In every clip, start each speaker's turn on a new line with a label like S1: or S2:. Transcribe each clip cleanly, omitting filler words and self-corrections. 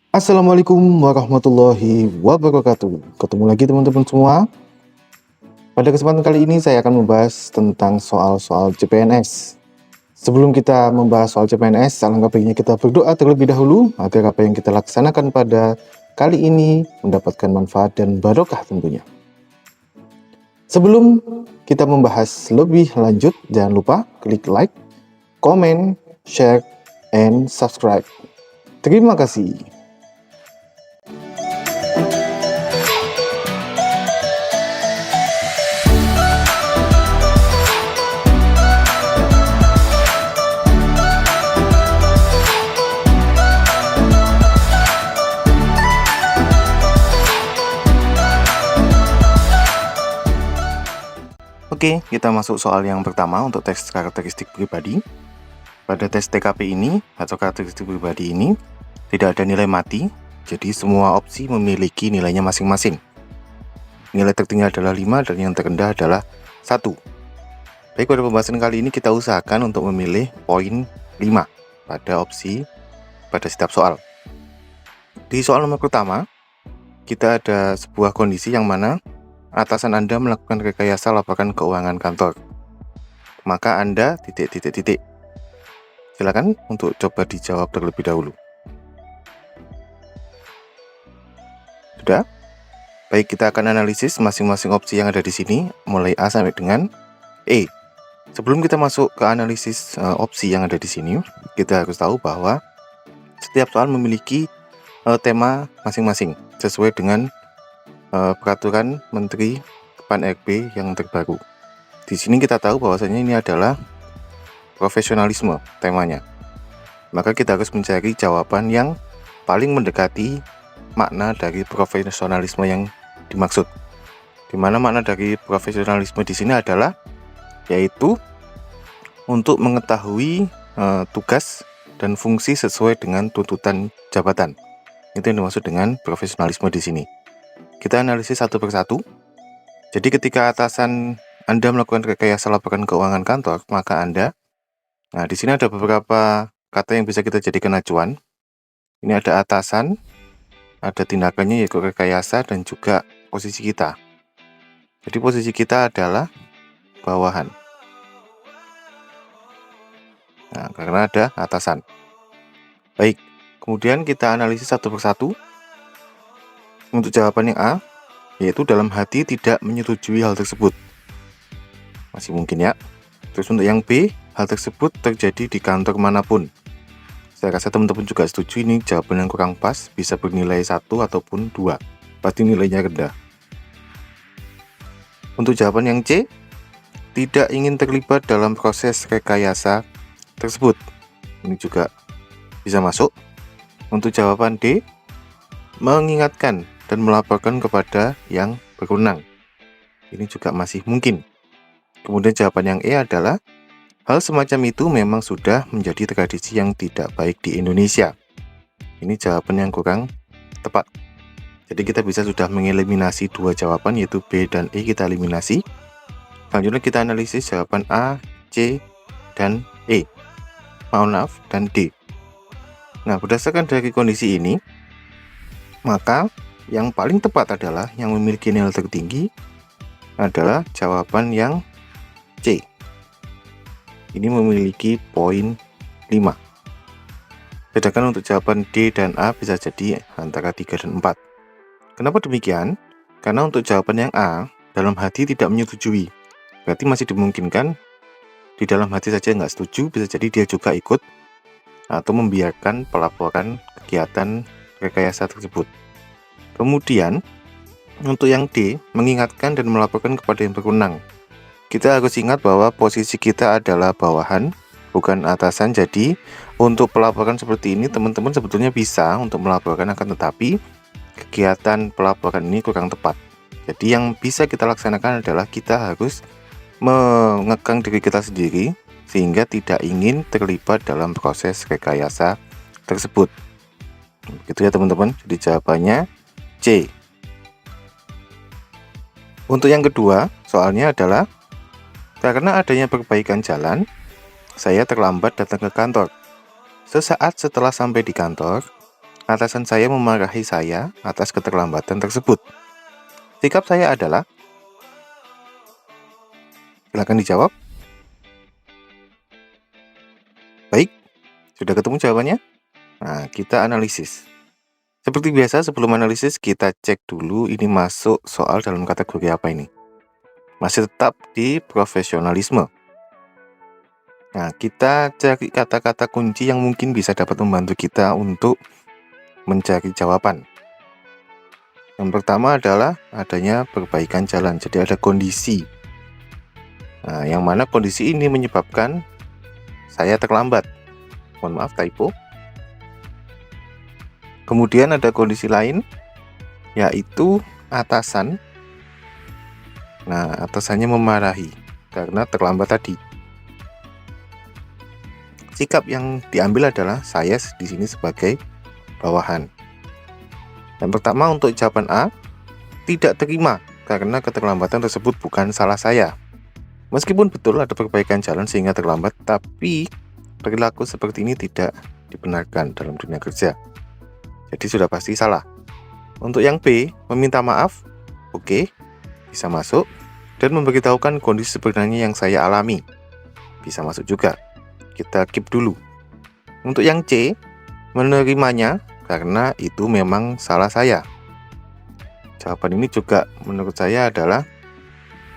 S1: Assalamualaikum warahmatullahi wabarakatuh. Ketemu lagi teman-teman semua. Pada kesempatan kali ini saya akan membahas tentang soal-soal CPNS. Sebelum kita membahas soal CPNS, alangkah baiknya kita berdoa terlebih dahulu agar apa yang kita laksanakan pada kali ini mendapatkan manfaat dan barokah tentunya. Sebelum kita membahas lebih lanjut, jangan lupa klik like, comment, share, and subscribe. Terima kasih. Oke, kita masuk soal yang pertama untuk tes karakteristik pribadi. Pada tes TKP ini atau karakteristik pribadi ini tidak ada nilai mati, jadi semua opsi memiliki nilainya masing-masing. Nilai tertinggi adalah 5 dan yang terendah adalah 1. Baik, pada pembahasan kali ini kita usahakan untuk memilih poin 5 pada opsi pada setiap soal. Di soal nomor pertama, kita ada sebuah kondisi yang mana atasan Anda melakukan rekayasa laporan keuangan kantor. Maka Anda ... Silakan untuk coba dijawab terlebih dahulu. Sudah? Baik, kita akan analisis masing-masing opsi yang ada di sini, mulai A sampai dengan E. Sebelum kita masuk ke analisis opsi yang ada di sini, kita harus tahu bahwa setiap soal memiliki tema masing-masing sesuai dengan peraturan Menteri Pan-RB yang terbaru. Di sini kita tahu bahwasanya ini adalah profesionalisme temanya. Maka kita harus mencari jawaban yang paling mendekati makna dari profesionalisme yang dimaksud. Di mana makna dari profesionalisme di sini adalah yaitu untuk mengetahui tugas dan fungsi sesuai dengan tuntutan jabatan. Itu yang dimaksud dengan profesionalisme di sini. Kita analisis satu persatu. Jadi ketika atasan Anda melakukan rekayasa laporan keuangan kantor, maka di sini ada beberapa kata yang bisa kita jadikan acuan. Ini ada atasan, ada tindakannya yaitu rekayasa, dan juga posisi kita. Jadi posisi kita adalah bawahan. Karena ada atasan. Baik, kemudian kita analisis satu persatu. Untuk jawaban yang A, yaitu dalam hati tidak menyetujui hal tersebut. Masih mungkin ya. Terus untuk yang B, hal tersebut terjadi di kantor manapun. Saya rasa teman-teman juga setuju, ini jawaban yang kurang pas, bisa bernilai 1 ataupun 2. Pasti nilainya rendah. Untuk jawaban yang C, tidak ingin terlibat dalam proses rekayasa tersebut. Ini juga bisa masuk. Untuk jawaban D, mengingatkan dan melaporkan kepada yang berwenang. Ini juga masih mungkin. Kemudian jawaban yang E adalah hal semacam itu memang sudah menjadi tradisi yang tidak baik di Indonesia. Ini jawaban yang kurang tepat. Jadi kita bisa sudah mengeliminasi 2 jawaban, yaitu B dan E kita eliminasi. Selanjutnya kita analisis jawaban A, C, dan E. Dan D. Nah, berdasarkan dari kondisi ini, maka yang paling tepat adalah yang memiliki nilai tertinggi adalah jawaban yang C. Ini memiliki poin 5. Sedangkan untuk jawaban D dan A bisa jadi antara 3 dan 4. Kenapa demikian? Karena untuk jawaban yang A, dalam hati tidak menyetujui. Berarti masih dimungkinkan di dalam hati saja nggak setuju, bisa jadi dia juga ikut atau membiarkan pelaporan kegiatan rekayasa tersebut. Kemudian untuk yang D, mengingatkan dan melaporkan kepada yang berwenang. Kita harus ingat bahwa posisi kita adalah bawahan, bukan atasan. Jadi untuk pelaporan seperti ini teman-teman sebetulnya bisa untuk melaporkan, akan tetapi kegiatan pelaporan ini kurang tepat. Jadi yang bisa kita laksanakan adalah kita harus mengekang diri kita sendiri sehingga tidak ingin terlibat dalam proses rekayasa tersebut. Gitu ya teman-teman. Jadi jawabannya C. Untuk yang kedua, soalnya adalah karena adanya perbaikan jalan, saya terlambat datang ke kantor. Sesaat setelah sampai di kantor, Atasan saya memarahi saya atas keterlambatan tersebut. Sikap saya adalah, silakan dijawab. Baik, sudah ketemu jawabannya? Nah, kita analisis. Seperti biasa, sebelum analisis kita cek dulu ini masuk soal dalam kategori apa ini. Masih tetap di profesionalisme. Nah, kita cari kata-kata kunci yang mungkin bisa dapat membantu kita untuk mencari jawaban. Yang pertama adalah adanya perbaikan jalan, jadi ada kondisi. Nah, yang mana kondisi ini menyebabkan saya terlambat. Mohon maaf, typo. Kemudian ada kondisi lain, yaitu atasan. Nah, atasannya memarahi karena terlambat tadi. Sikap yang diambil adalah saya di sini sebagai bawahan. Yang pertama untuk jawaban A, tidak terima karena keterlambatan tersebut bukan salah saya. Meskipun betul ada perbaikan jalan sehingga terlambat, tapi perilaku seperti ini tidak dibenarkan dalam dunia kerja. Jadi sudah pasti salah. Untuk yang B, meminta maaf, oke, bisa masuk. Dan memberitahukan kondisi sebenarnya yang saya alami, bisa masuk juga. Kita keep dulu. Untuk yang C, menerimanya karena itu memang salah saya. Jawaban ini juga menurut saya adalah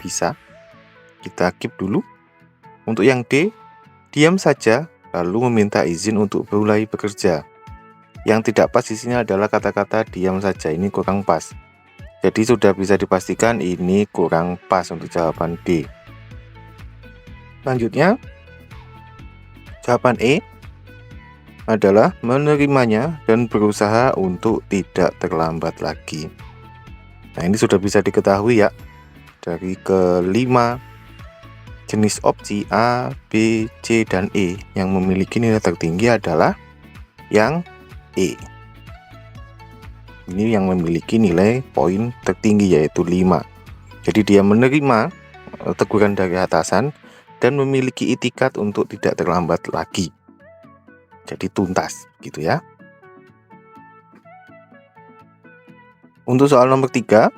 S1: bisa. Kita keep dulu. Untuk yang D, diam saja lalu meminta izin untuk mulai bekerja. Yang tidak pas di sini adalah kata-kata diam saja, ini kurang pas. Jadi sudah bisa dipastikan ini kurang pas untuk jawaban D. Selanjutnya, jawaban E adalah menerimanya dan berusaha untuk tidak terlambat lagi. Nah, ini sudah bisa diketahui ya. Dari kelima jenis opsi A, B, C, dan E yang memiliki nilai tertinggi adalah yang E. Ini yang memiliki nilai poin tertinggi yaitu 5. Jadi dia menerima teguran dari atasan dan memiliki itikat untuk tidak terlambat lagi. Jadi tuntas gitu ya. Untuk soal nomor 3,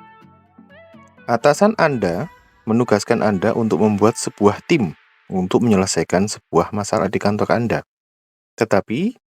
S1: atasan Anda menugaskan Anda untuk membuat sebuah tim untuk menyelesaikan sebuah masalah di kantor Anda. Tetapi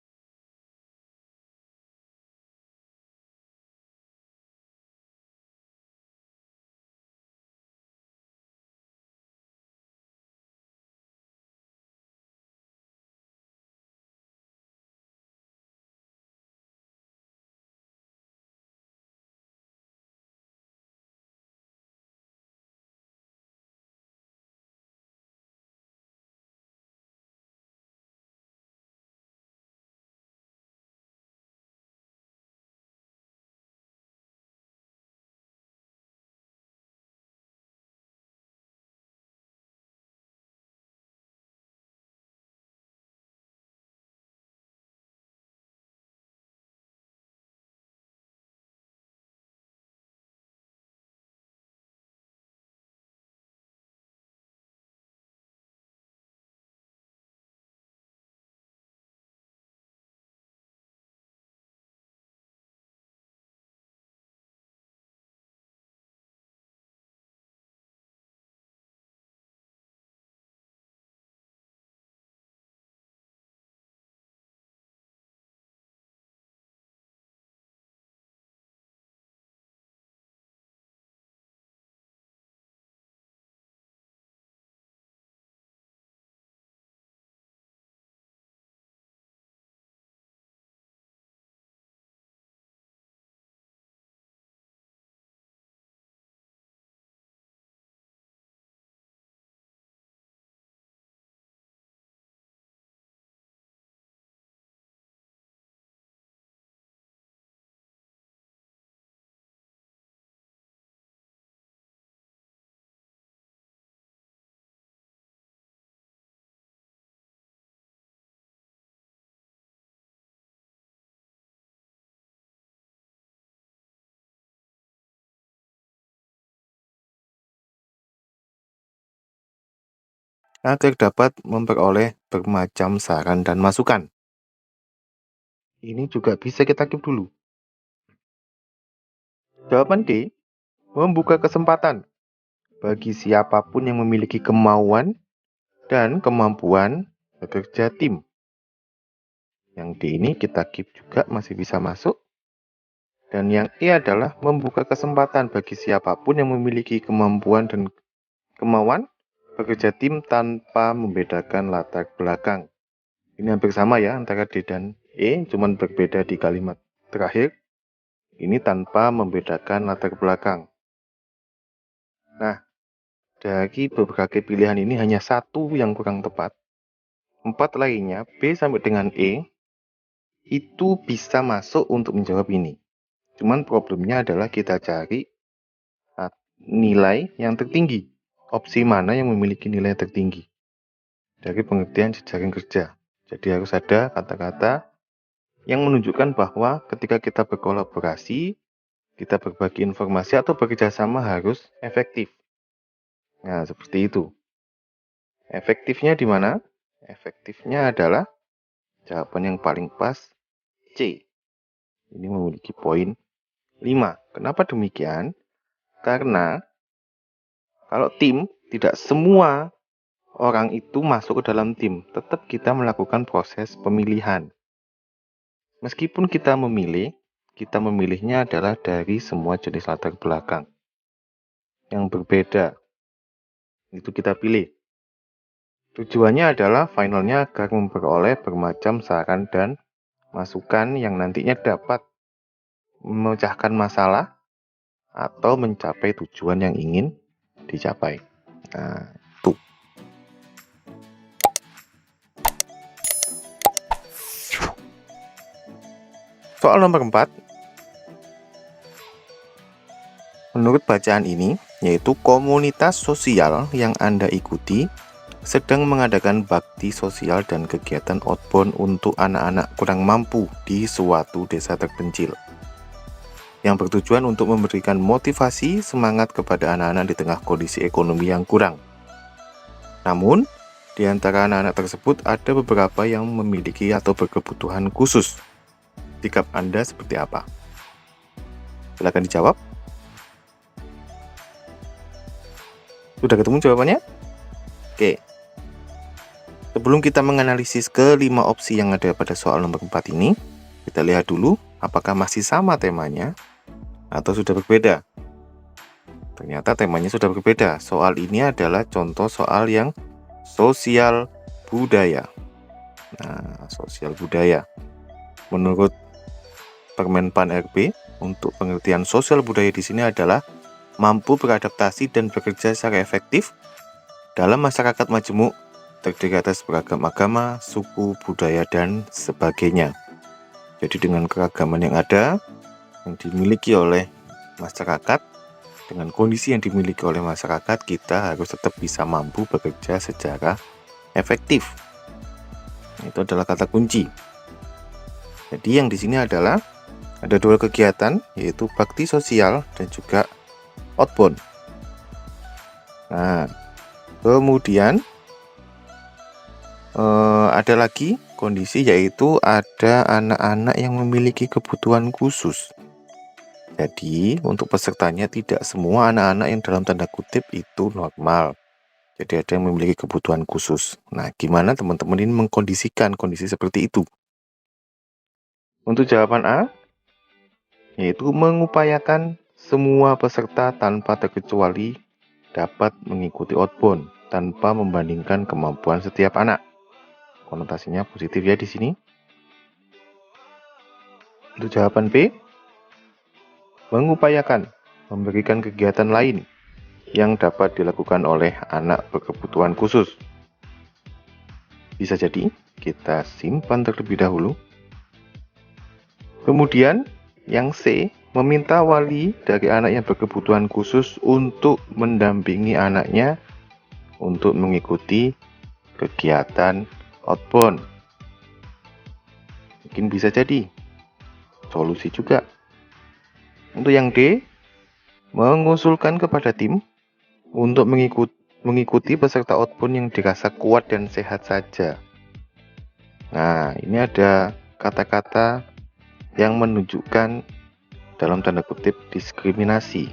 S1: agar dapat memperoleh bermacam saran dan masukan. Ini juga bisa kita keep dulu. Jawaban D, membuka kesempatan bagi siapapun yang memiliki kemauan dan kemampuan bekerja tim. Yang D ini kita keep juga, masih bisa masuk. Dan yang E adalah membuka kesempatan bagi siapapun yang memiliki kemampuan dan kemauan bekerja tim tanpa membedakan latar belakang. Ini hampir sama ya antara D dan E, cuman berbeda di kalimat terakhir. Ini tanpa membedakan latar belakang. Nah, dari beberapa pilihan ini hanya satu yang kurang tepat. 4 lainnya, B sampai dengan E, itu bisa masuk untuk menjawab ini. Cuman problemnya adalah kita cari nilai yang tertinggi. Opsi mana yang memiliki nilai tertinggi dari pengertian jejaring kerja. Jadi harus ada kata-kata yang menunjukkan bahwa ketika kita berkolaborasi, kita berbagi informasi atau bekerja sama harus efektif. Nah, seperti itu. Efektifnya di mana? Efektifnya adalah jawaban yang paling pas C. Ini memiliki poin 5. Kenapa demikian? Karena kalau tim, tidak semua orang itu masuk ke dalam tim. Tetap kita melakukan proses pemilihan. Meskipun kita memilihnya adalah dari semua jenis latar belakang yang berbeda. Itu kita pilih. Tujuannya adalah finalnya agar memperoleh bermacam saran dan masukan yang nantinya dapat memecahkan masalah atau mencapai tujuan yang ingin dicapai. Nah, itu. Soal nomor 4. Menurut bacaan ini, yaitu komunitas sosial yang Anda ikuti sedang mengadakan bakti sosial dan kegiatan outbound untuk anak-anak kurang mampu di suatu desa terpencil, yang bertujuan untuk memberikan motivasi semangat kepada anak-anak di tengah kondisi ekonomi yang kurang. Namun, di antara anak-anak tersebut ada beberapa yang memiliki atau berkebutuhan khusus. Sikap Anda seperti apa? Silakan dijawab. Sudah ketemu jawabannya? Oke. Sebelum kita menganalisis kelima opsi yang ada pada soal nomor 4 ini, kita lihat dulu apakah masih sama temanya atau sudah berbeda. Ternyata temanya sudah berbeda. Soal ini adalah contoh soal yang sosial budaya. Nah, sosial budaya. Menurut Permenpan RB, untuk pengertian sosial budaya di sini adalah mampu beradaptasi dan bekerja secara efektif dalam masyarakat majemuk terdiri atas beragam agama, suku, budaya, dan sebagainya. Jadi dengan keragaman yang ada, yang dimiliki oleh masyarakat, dengan kondisi yang dimiliki oleh masyarakat, kita harus tetap bisa mampu bekerja secara efektif. Itu adalah kata kunci. Jadi yang di sini adalah ada 2 kegiatan, yaitu bakti sosial dan juga outbound. Nah, kemudian ada lagi kondisi, yaitu ada anak-anak yang memiliki kebutuhan khusus. Jadi untuk pesertanya tidak semua anak-anak yang dalam tanda kutip itu normal. Jadi ada yang memiliki kebutuhan khusus. Nah, gimana teman-teman ini mengkondisikan kondisi seperti itu? Untuk jawaban A, yaitu mengupayakan semua peserta tanpa terkecuali dapat mengikuti outbound tanpa membandingkan kemampuan setiap anak. Konotasinya positif ya di sini. Untuk jawaban B, mengupayakan memberikan kegiatan lain yang dapat dilakukan oleh anak berkebutuhan khusus. Bisa jadi kita simpan terlebih dahulu. Kemudian yang C, meminta wali dari anak yang berkebutuhan khusus untuk mendampingi anaknya untuk mengikuti kegiatan outbound. Mungkin bisa jadi solusi juga. Untuk yang D, mengusulkan kepada tim untuk mengikuti peserta outbound yang dirasa kuat dan sehat saja. Nah, ini ada kata-kata yang menunjukkan dalam tanda kutip diskriminasi,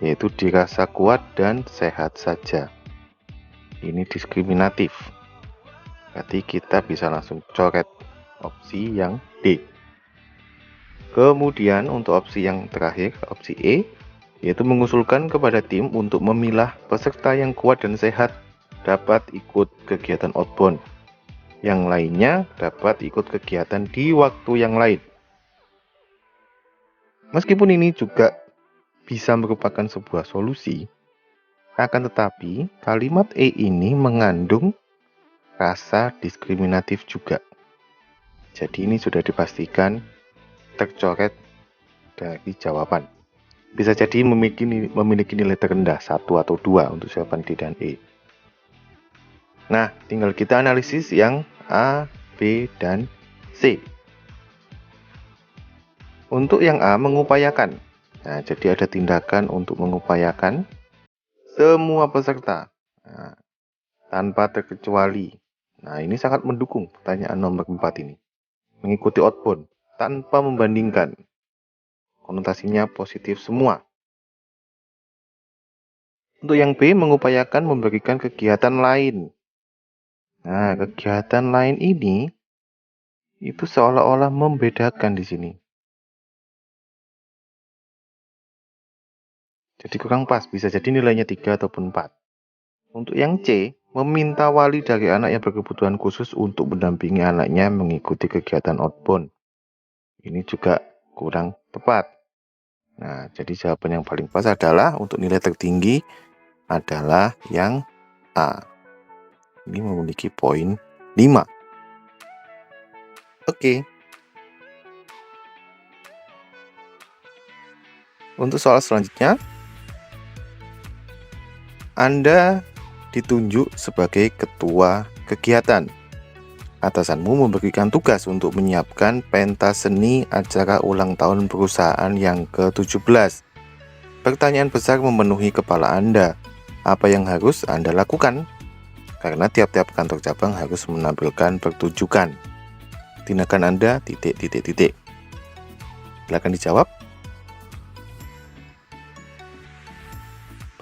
S1: yaitu dirasa kuat dan sehat saja. Ini diskriminatif. Berarti kita bisa langsung coret opsi yang D. Kemudian untuk opsi yang terakhir, opsi E, yaitu mengusulkan kepada tim untuk memilah peserta yang kuat dan sehat dapat ikut kegiatan outbound. Yang lainnya dapat ikut kegiatan di waktu yang lain. Meskipun ini juga bisa merupakan sebuah solusi, akan tetapi kalimat E ini mengandung rasa diskriminatif juga. Jadi ini sudah dipastikan tercoret dari jawaban. Bisa jadi memiliki nilai terendah 1 atau 2 untuk jawaban D dan E. Nah, tinggal kita analisis yang A, B, dan C. Untuk yang A, mengupayakan. Nah, jadi ada tindakan untuk mengupayakan semua peserta. Nah, tanpa terkecuali. Nah, ini sangat mendukung pertanyaan nomor 4 ini. Mengikuti outbound tanpa membandingkan. Konotasinya positif semua. Untuk yang B, mengupayakan memberikan kegiatan lain. Nah, kegiatan lain ini itu seolah-olah membedakan di sini. Jadi kurang pas, bisa jadi nilainya 3 ataupun 4. Untuk yang C, meminta wali dari anak yang berkebutuhan khusus untuk mendampingi anaknya mengikuti kegiatan outbound. Ini juga kurang tepat. Nah, jadi jawaban yang paling pas adalah untuk nilai tertinggi adalah yang A. Ini memiliki poin 5. Oke. Untuk soal selanjutnya, Anda ditunjuk sebagai ketua kegiatan. Atasanmu memberikan tugas untuk menyiapkan pentas seni acara ulang tahun perusahaan yang ke-17. Pertanyaan besar memenuhi kepala Anda. Apa yang harus Anda lakukan? Karena tiap-tiap kantor cabang harus menampilkan pertunjukan. Tindakan Anda ... Silakan dijawab.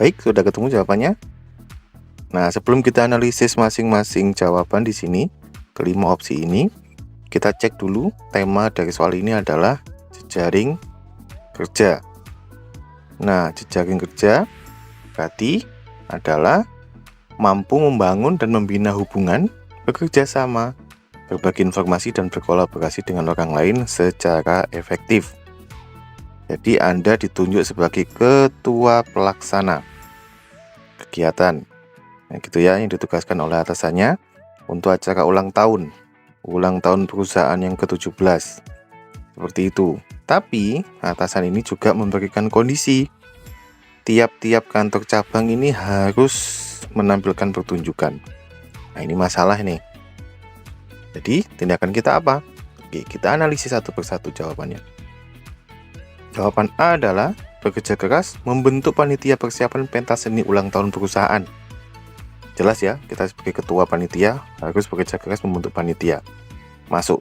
S1: Baik, sudah ketemu jawabannya? Nah, sebelum kita analisis masing-masing jawaban di sini, kelima opsi ini, kita cek dulu tema dari soal ini adalah jejaring kerja. Nah, jejaring kerja berarti adalah mampu membangun dan membina hubungan, bekerja sama, berbagi informasi dan berkolaborasi dengan orang lain secara efektif. Jadi Anda ditunjuk sebagai ketua pelaksana kegiatan. Nah, gitu ya, yang ditugaskan oleh atasannya untuk acara ulang tahun perusahaan yang ke-17. Seperti itu. Tapi atasan ini juga memberikan kondisi tiap-tiap kantor cabang ini harus menampilkan pertunjukan. Nah, ini masalah nih. Jadi, tindakan kita apa? Oke, kita analisis satu persatu jawabannya. Jawaban A adalah bekerja keras membentuk panitia persiapan pentas seni ulang tahun perusahaan. Jelas ya, kita sebagai ketua panitia harus bekerja keras membentuk panitia. Masuk.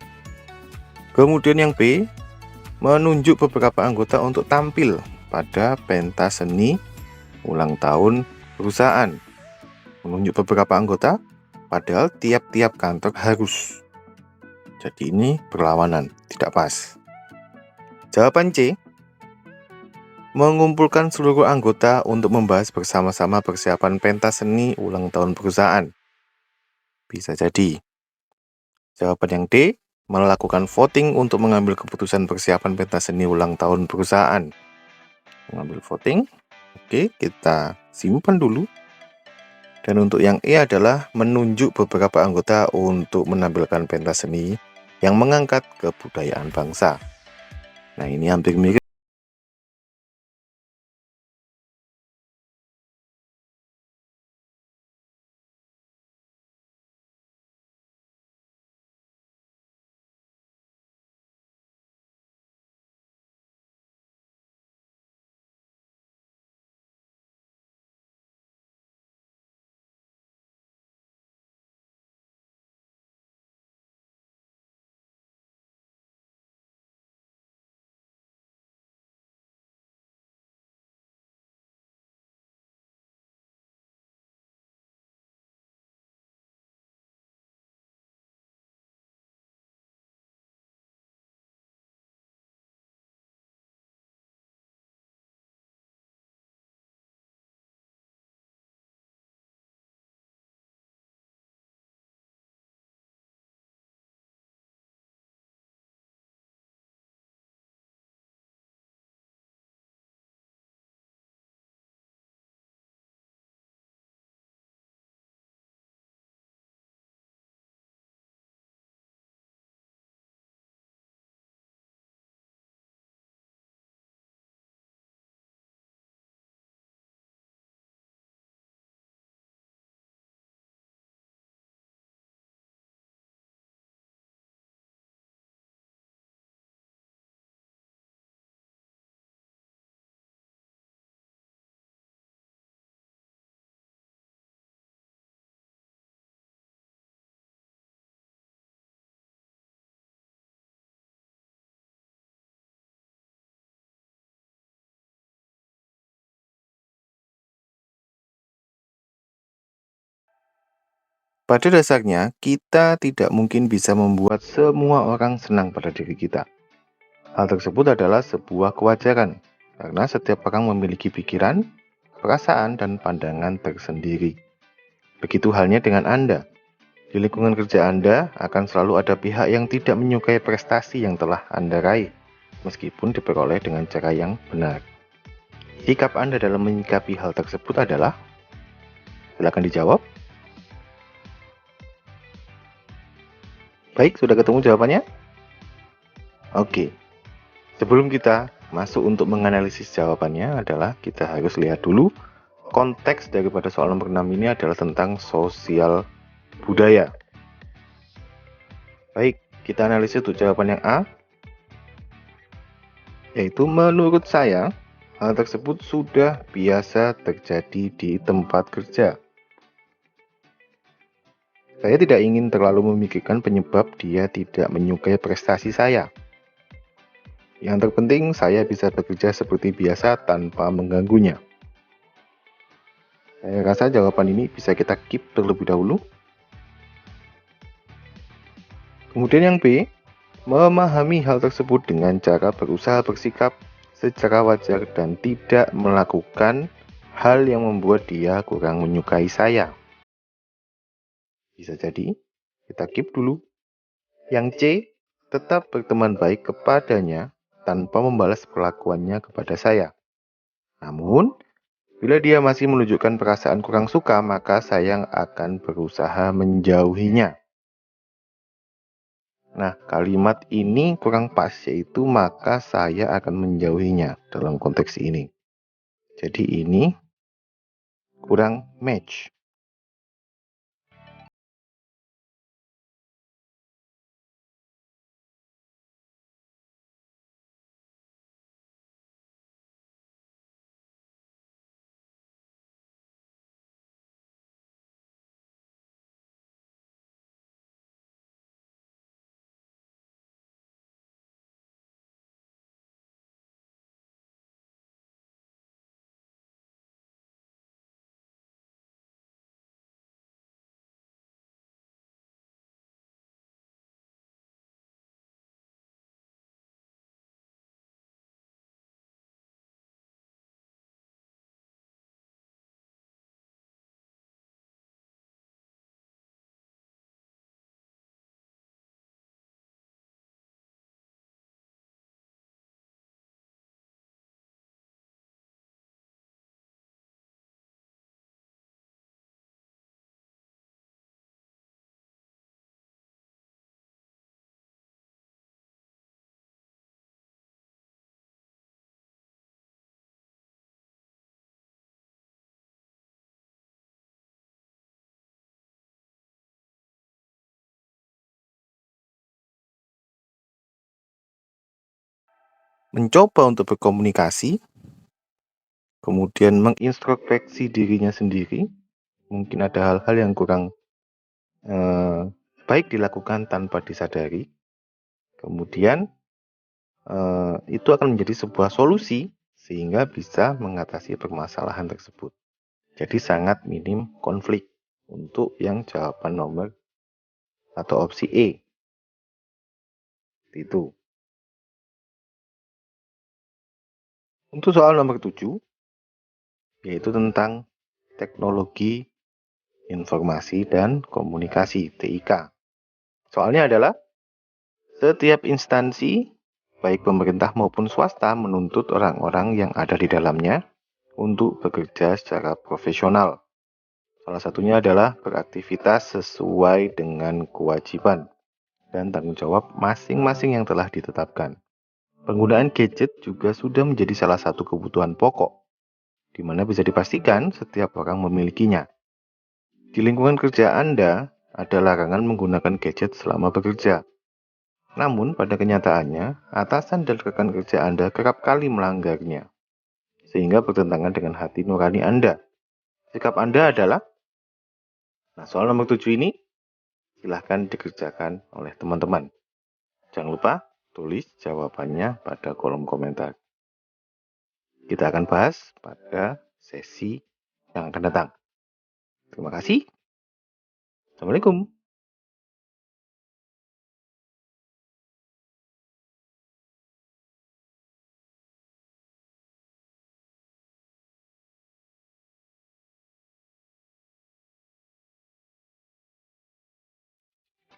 S1: Kemudian yang B, menunjuk beberapa anggota untuk tampil pada pentas seni ulang tahun perusahaan. Menunjuk beberapa anggota, padahal tiap-tiap kantor harus. Jadi ini berlawanan, tidak pas. Jawaban C, mengumpulkan seluruh anggota untuk membahas bersama-sama persiapan pentas seni ulang tahun perusahaan. Bisa jadi. Jawaban yang D, melakukan voting untuk mengambil keputusan persiapan pentas seni ulang tahun perusahaan. Mengambil voting. Oke, kita simpan dulu. Dan untuk yang E adalah menunjuk beberapa anggota untuk menampilkan pentas seni yang mengangkat kebudayaan bangsa. Nah, ini hampir mirip. Pada dasarnya, kita tidak mungkin bisa membuat semua orang senang pada diri kita. Hal tersebut adalah sebuah kewajaran, karena setiap orang memiliki pikiran, perasaan, dan pandangan tersendiri. Begitu halnya dengan Anda. Di lingkungan kerja Anda akan selalu ada pihak yang tidak menyukai prestasi yang telah Anda raih, meskipun diperoleh dengan cara yang benar. Sikap Anda dalam menyikapi hal tersebut adalah? Silakan dijawab. Baik, sudah ketemu jawabannya? Oke. Sebelum kita masuk untuk menganalisis jawabannya adalah kita harus lihat dulu konteks daripada soal nomor 6 ini adalah tentang sosial budaya. Baik, kita analisis untuk jawaban yang A, yaitu menurut saya hal tersebut sudah biasa terjadi di tempat kerja. Saya tidak ingin terlalu memikirkan penyebab dia tidak menyukai prestasi saya. Yang terpenting saya bisa bekerja seperti biasa tanpa mengganggunya. Saya rasa jawaban ini bisa kita keep terlebih dahulu. Kemudian yang B, memahami hal tersebut dengan cara berusaha bersikap secara wajar dan tidak melakukan hal yang membuat dia kurang menyukai saya. Bisa jadi, kita keep dulu. Yang C, tetap berteman baik kepadanya tanpa membalas perlakuannya kepada saya. Namun, bila dia masih menunjukkan perasaan kurang suka, maka saya akan berusaha menjauhinya. Nah, kalimat ini kurang pas, yaitu maka saya akan menjauhinya dalam konteks ini. Jadi ini kurang match. Mencoba untuk berkomunikasi, kemudian mengintrospeksi dirinya sendiri. Mungkin ada hal-hal yang kurang baik dilakukan tanpa disadari. Kemudian itu akan menjadi sebuah solusi sehingga bisa mengatasi permasalahan tersebut. Jadi sangat minim konflik untuk yang jawaban nomor atau opsi E. Itu. Untuk soal nomor 7, yaitu tentang teknologi informasi dan komunikasi (TIK). Soalnya adalah setiap instansi, baik pemerintah maupun swasta, menuntut orang-orang yang ada di dalamnya untuk bekerja secara profesional. Salah satunya adalah beraktivitas sesuai dengan kewajiban dan tanggung jawab masing-masing yang telah ditetapkan. Penggunaan gadget juga sudah menjadi salah satu kebutuhan pokok, di mana bisa dipastikan setiap orang memilikinya. Di lingkungan kerja Anda, ada larangan menggunakan gadget selama bekerja. Namun, pada kenyataannya, atasan dan rekan kerja Anda kerap kali melanggarnya, sehingga bertentangan dengan hati nurani Anda. Sikap Anda adalah, soal nomor 7 ini, silahkan dikerjakan oleh teman-teman. Jangan lupa tulis jawabannya pada kolom komentar. Kita akan bahas pada sesi yang akan datang. Terima kasih. Assalamualaikum.